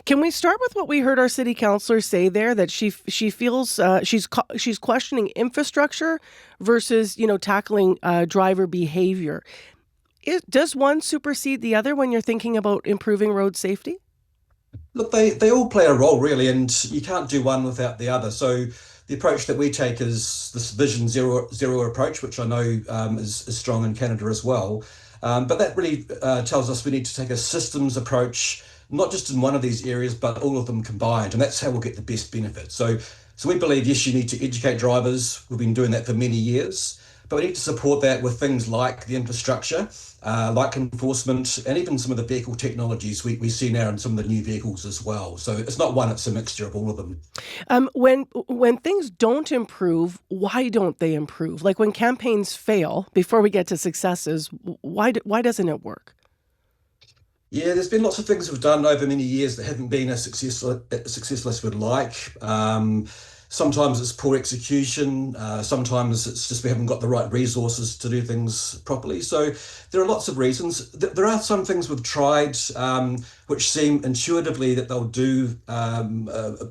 Can we start with what we heard our city councillor say there? That she feels she's questioning infrastructure versus tackling driver behavior. Does one supersede the other when you're thinking about improving road safety? Look, they all play a role really, and you can't do one without the other. So the approach that we take is this Vision Zero approach, which I know is strong in Canada as well. But that really tells us we need to take a systems approach, not just in one of these areas, but all of them combined, and that's how we'll get the best benefit. So we believe yes, you need to educate drivers. We've been doing that for many years, but we need to support that with things like the infrastructure, like enforcement, and even some of the vehicle technologies we see now in some of the new vehicles as well. So it's not one; it's a mixture of all of them. When things don't improve, why don't they improve? Like when campaigns fail before we get to successes, why doesn't it work? Yeah, there's been lots of things we've done over many years that haven't been as successful as we'd like. Sometimes it's poor execution. Sometimes it's just we haven't got the right resources to do things properly. So there are lots of reasons. There are some things we've tried which seem intuitively that they'll do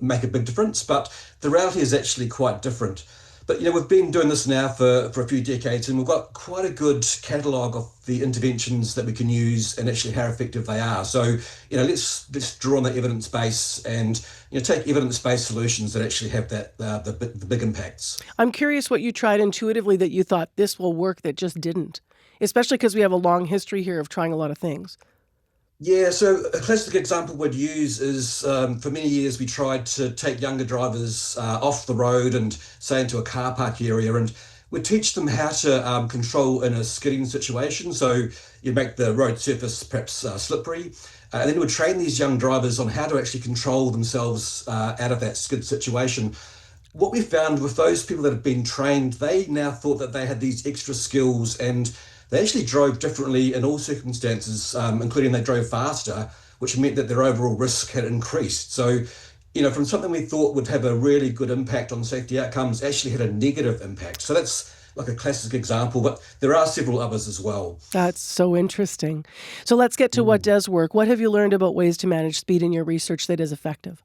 make a big difference, but the reality is actually quite different. But we've been doing this now for a few decades, and we've got quite a good catalogue of the interventions that we can use and actually how effective they are. So let's draw on the evidence base and take evidence-based solutions that actually have the big impacts. I'm curious what you tried intuitively that you thought this will work that just didn't, especially because we have a long history here of trying a lot of things. Yeah, so a classic example we'd use is for many years we tried to take younger drivers off the road and say into a car park area, and we'd teach them how to control in a skidding situation. So you make the road surface perhaps slippery, and then we'd train these young drivers on how to actually control themselves out of that skid situation. What we found with those people that have been trained, they now thought that they had these extra skills and they actually drove differently in all circumstances, including they drove faster, which meant that their overall risk had increased. So, from something we thought would have a really good impact on safety outcomes, actually had a negative impact. So that's like a classic example, but there are several others as well. That's so interesting. So let's get to what does work. What have you learned about ways to manage speed in your research that is effective?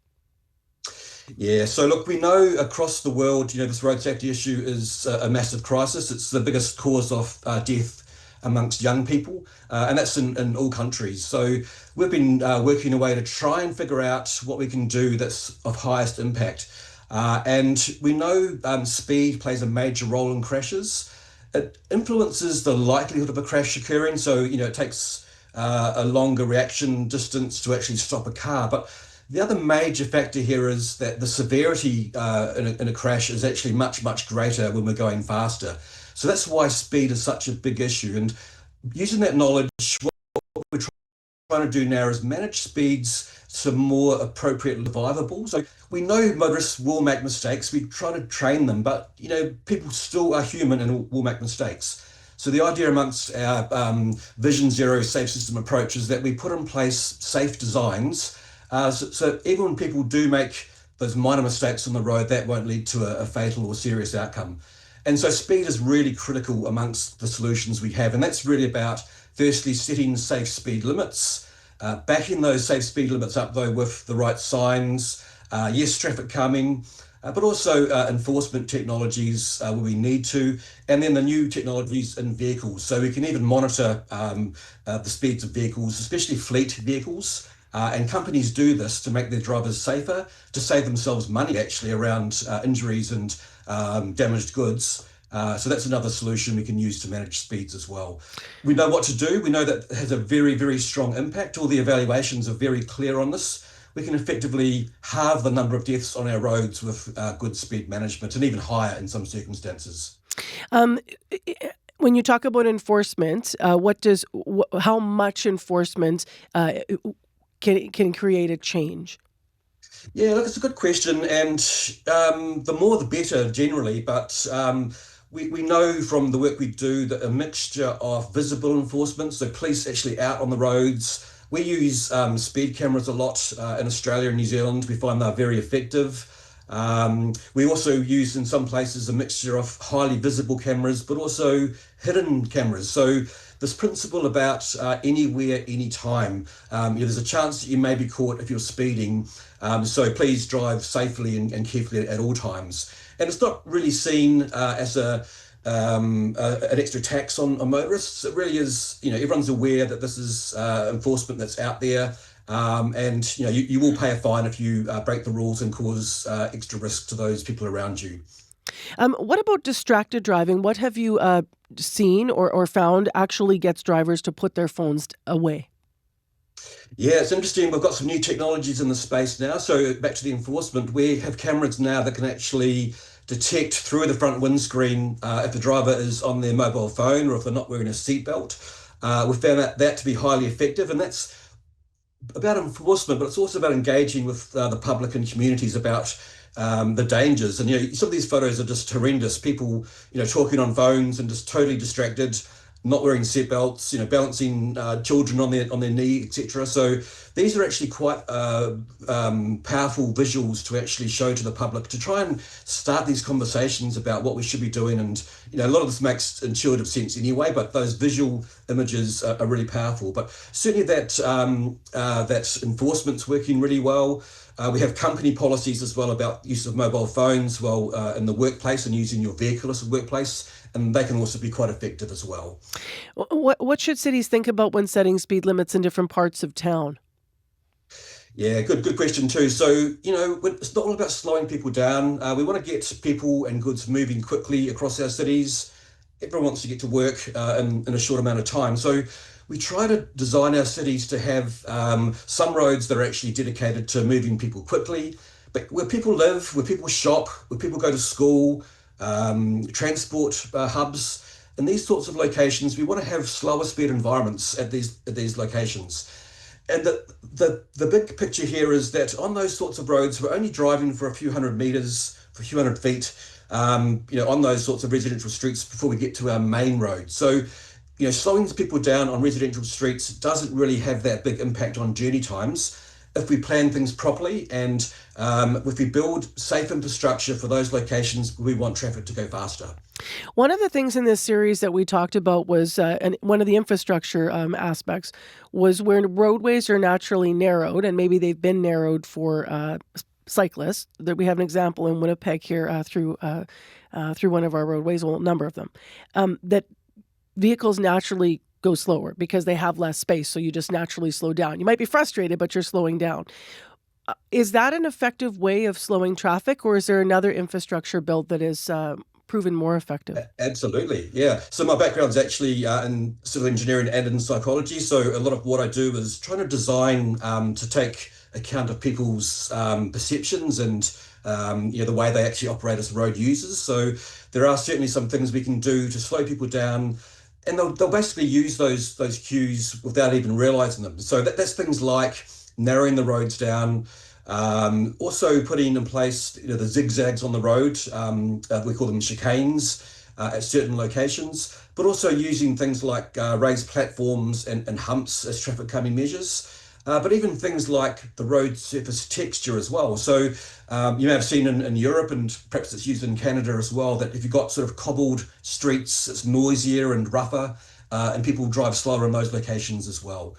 Yeah, so look, we know across the world, this road safety issue is a massive crisis. It's the biggest cause of death amongst young people, and that's in all countries. So we've been working away to try and figure out what we can do that's of highest impact. And we know speed plays a major role in crashes. It influences the likelihood of a crash occurring. So, it takes a longer reaction distance to actually stop a car. But the other major factor here is that the severity in a crash is actually much, much greater when we're going faster. So that's why speed is such a big issue. And using that knowledge, what we're trying to do now is manage speeds to more appropriately survivable. So we know motorists will make mistakes. We try to train them, but people still are human and will make mistakes. So the idea amongst our Vision Zero safe system approach is that we put in place safe designs so even when people do make those minor mistakes on the road, that won't lead to a fatal or serious outcome. And so speed is really critical amongst the solutions we have. And that's really about firstly setting safe speed limits, backing those safe speed limits up though with the right signs, yes, traffic calming, but also enforcement technologies where we need to, and then the new technologies in vehicles. So we can even monitor the speeds of vehicles, especially fleet vehicles. And companies do this to make their drivers safer, to save themselves money actually around injuries and damaged goods. So that's another solution we can use to manage speeds as well. We know what to do. We know that it has a very, very strong impact. All the evaluations are very clear on this. We can effectively halve the number of deaths on our roads with good speed management, and even higher in some circumstances. Um, when you talk about enforcement, how much enforcement can create a change? Yeah, look, it's a good question, and the more the better generally. But we know from the work we do that a mixture of visible enforcement, so police actually out on the roads. We use speed cameras a lot in Australia and New Zealand. We find they're very effective. We also use in some places a mixture of highly visible cameras, but also hidden cameras. So this principle about anywhere, anytime. There's a chance that you may be caught if you're speeding. So please drive safely and carefully at all times. And it's not really seen as an extra tax on motorists. It really is, everyone's aware that this is enforcement that's out there. And you will pay a fine if you break the rules and cause extra risk to those people around you. What about distracted driving? What have you seen or found actually gets drivers to put their phones away? Yeah, it's interesting. We've got some new technologies in the space now. So back to the enforcement, we have cameras now that can actually detect through the front windscreen if the driver is on their mobile phone or if they're not wearing a seatbelt. We found that to be highly effective, and that's about enforcement, but it's also about engaging with the public and communities about the dangers. And some of these photos are just horrendous. People, talking on phones and just totally distracted, not wearing seatbelts, balancing children on their knee, etc. So these are actually quite powerful visuals to actually show to the public to try and start these conversations about what we should be doing. And a lot of this makes intuitive sense anyway, but those visual images are really powerful. But certainly that enforcement's working really well. We have company policies as well about use of mobile phones in the workplace and using your vehicle as a workplace, and they can also be quite effective as well. What should cities think about when setting speed limits in different parts of town? Yeah, good question too. So, it's not all about slowing people down. We want to get people and goods moving quickly across our cities. Everyone wants to get to work in a short amount of time. So we try to design our cities to have some roads that are actually dedicated to moving people quickly, but where people live, where people shop, where people go to school, transport hubs, and these sorts of locations, we want to have slower speed environments at these locations. And the big picture here is that on those sorts of roads, we're only driving for a few hundred meters, for a few hundred feet, on those sorts of residential streets before we get to our main road. So, slowing people down on residential streets doesn't really have that big impact on journey times if we plan things properly and if we build safe infrastructure for those locations where we want traffic to go faster. One of the things in this series that we talked about was, and one of the infrastructure aspects was where roadways are naturally narrowed, and maybe they've been narrowed for cyclists. That we have an example in Winnipeg here through one of our roadways, well, a number of them, that vehicles naturally go slower because they have less space. So you just naturally slow down. You might be frustrated, but you're slowing down. Is that an effective way of slowing traffic, or is there another infrastructure build that is proven more effective? Absolutely, yeah. So my background is actually in civil engineering and in psychology. So a lot of what I do is trying to design to take account of people's perceptions and the way they actually operate as road users. So there are certainly some things we can do to slow people down, and they'll basically use those cues without even realizing them. So that's things like narrowing the roads down, also putting in place the zigzags on the road. We call them chicanes at certain locations, but also using things like raised platforms and humps as traffic calming measures. But even things like the road surface texture as well. So you may have seen in Europe, and perhaps it's used in Canada as well, that if you've got sort of cobbled streets, it's noisier and rougher, and people drive slower in those locations as well.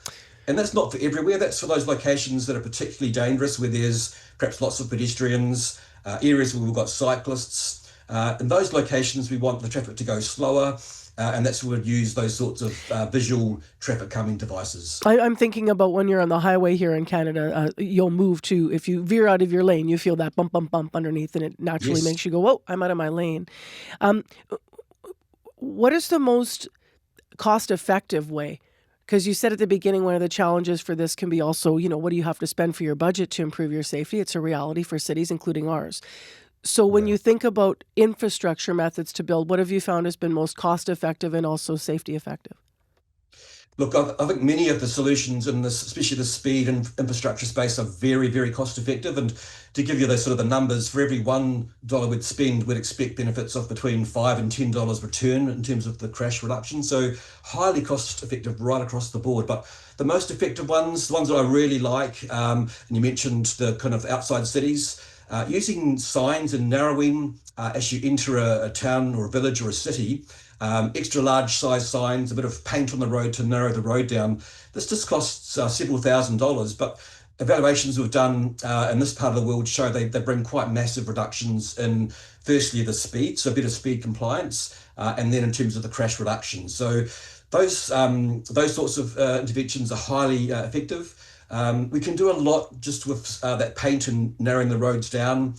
And that's not for everywhere. That's for those locations that are particularly dangerous, where there's perhaps lots of pedestrians, areas where we've got cyclists. In those locations, we want the traffic to go slower. And that's where we'd use those sorts of visual traffic calming devices. I'm thinking about when you're on the highway here in Canada, you'll move to, if you veer out of your lane, you feel that bump, bump, bump underneath, and it naturally makes you go, whoa, I'm out of my lane. What is the most cost-effective way? Because you said at the beginning, one of the challenges for this can be also, what do you have to spend for your budget to improve your safety? It's a reality for cities, including ours. So when you think about infrastructure methods to build, what have you found has been most cost effective and also safety effective? Look, I think many of the solutions in this, especially the speed and infrastructure space, are very, very cost effective. And to give you the sort of the numbers, for every $1 we'd spend, we'd expect benefits of between $5 and $10 return in terms of the crash reduction. So highly cost effective right across the board. But the most effective ones, the ones that I really like, and you mentioned the kind of outside cities, using signs and narrowing as you enter a town or a village or a city. extra large size signs, a bit of paint on the road to narrow the road down. This just costs several $1,000s, but evaluations we've done in this part of the world show they bring quite massive reductions in, firstly, the speed, so better speed compliance, and then in terms of the crash reduction. So those sorts of interventions are highly effective. We can do a lot just with that paint and narrowing the roads down.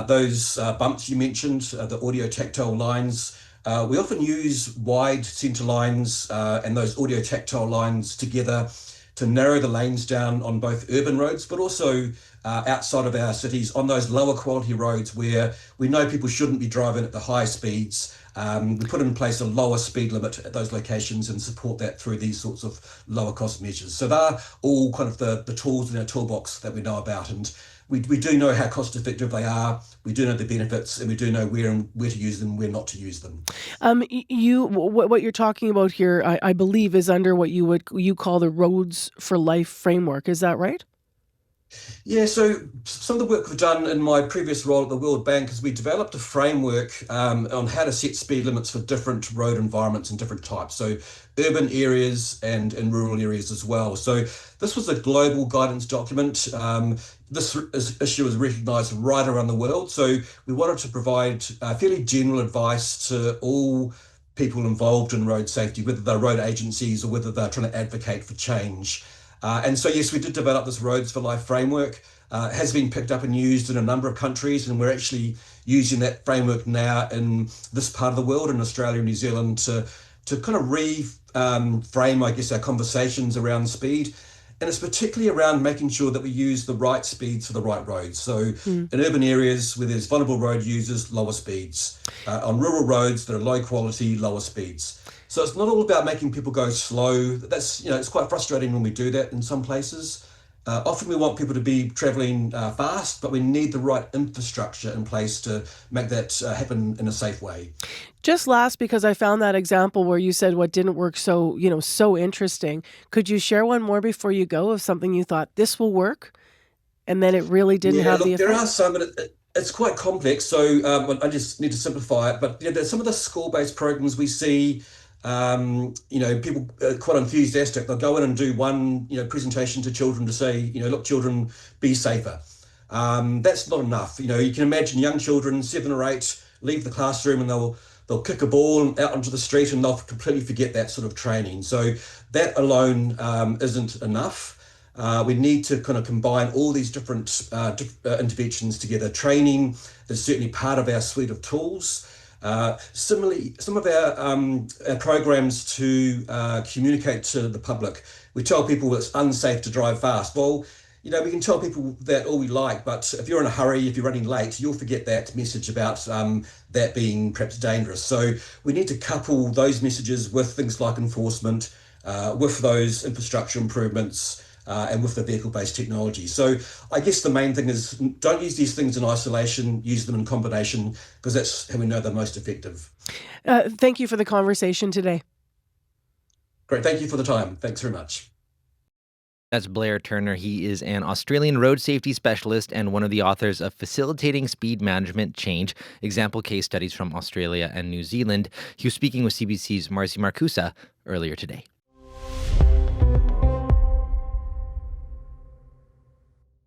Those bumps you mentioned, the audio tactile lines, we often use wide centre lines and those audio tactile lines together to narrow the lanes down on both urban roads, but also outside of our cities on those lower quality roads where we know people shouldn't be driving at the high speeds. We put in place a lower speed limit at those locations and support that through these sorts of lower cost measures. So they're all kind of the tools in our toolbox that we know about. And we do know how cost effective they are. We do know the benefits, and we do know where to use them, where not to use them. What you're talking about here, I believe, is under what you call the Roads for Life framework. Is that right? Yeah, so some of the work we've done in my previous role at the World Bank is we developed a framework on how to set speed limits for different road environments and different types, so urban areas and in rural areas as well. So this was a global guidance document. This issue is recognised right around the world, so we wanted to provide fairly general advice to all people involved in road safety, whether they're road agencies or whether they're trying to advocate for change. And so, yes, we did develop this Roads for Life framework. It has been picked up and used in a number of countries, and we're actually using that framework now in this part of the world, in Australia and New Zealand, to kind of reframe, I guess, our conversations around speed. And it's particularly around making sure that we use the right speeds for the right roads. So in urban areas where there's vulnerable road users, lower speeds. On rural roads that are low quality, lower speeds. So it's not all about making people go slow. That's, it's quite frustrating when we do that in some places. Often we want people to be travelling fast, but we need the right infrastructure in place to make that happen in a safe way. Just last, because I found that example where you said what didn't work so interesting. Could you share one more before you go of something you thought this will work, and then it really didn't have the Look, there effect? are some, but it's quite complex. So I just need to simplify it. But there's some of the school-based programs we see. People are quite enthusiastic. They'll go in and do one, presentation to children to say, look, children, be safer. That's not enough. You can imagine young children, 7 or 8, leave the classroom and they'll kick a ball out onto the street and they'll completely forget that sort of training. So that alone isn't enough. We need to kind of combine all these different interventions together. Training is certainly part of our suite of tools. Similarly, some of our programs to communicate to the public, we tell people it's unsafe to drive fast. Well, we can tell people that all we like, but if you're in a hurry, if you're running late, you'll forget that message about that being perhaps dangerous. So we need to couple those messages with things like enforcement, with those infrastructure improvements, and with the vehicle-based technology. So I guess the main thing is don't use these things in isolation, use them in combination, because that's how we know they're most effective. Thank you for the conversation today. Great, thank you for the time. Thanks very much. That's Blair Turner. He is an Australian road safety specialist and one of the authors of Facilitating Speed Management Change, example case studies from Australia and New Zealand. He was speaking with CBC's Marcy Markusa earlier today.